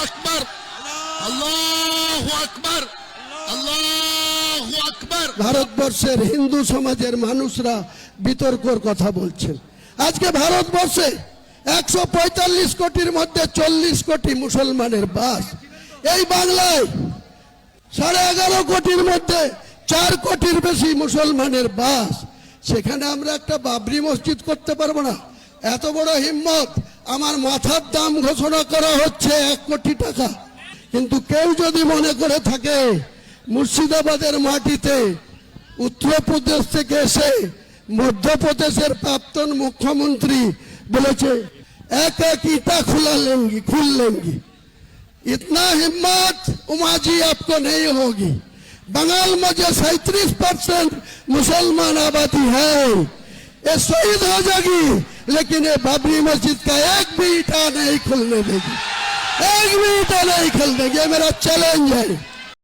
আকবার, আল্লাহু আকবার, আল্লাহু আকবার। ভারতবর্ষের হিন্দু সমাজের মানুষরা বিতর্কর কথা বলছেন। আজকে ভারতবর্ষে 145 কোটির মধ্যে 40 কোটি মুসলমানের বাস। এই বাংলায় 11.5 কোটির মধ্যে 4 কোটির বেশি মুসলমানের বাস। সেখানে আমরা একটা বাবরি মসজিদ করতে পারবো না? এত বড় হিম্মত! আমার মাথার দাম ঘোষণা করা হচ্ছে 1 কোটি টাকা। কিন্তু কেউ যদি মনে করে থাকে মুর্শিদাবাদের মাটিতে উত্তরপ্রদেশ থেকে এসে মধ্যপ্রদেশের প্রাক্তন মুখ্যমন্ত্রী বলেছে এক এক ইটা খুল लेंगी, इतना हिम्मत उमा जी आपको नहीं होगी। बंगाल में जो 37% मुसलमान आबादी है ये शहीद हो जाएगी, लेकिन ये बाबरी मस्जिद का एक भी ईटा नहीं खुलने देगी, एक भी ईटा नहीं खुल देगी। ये मेरा चैलेंज है।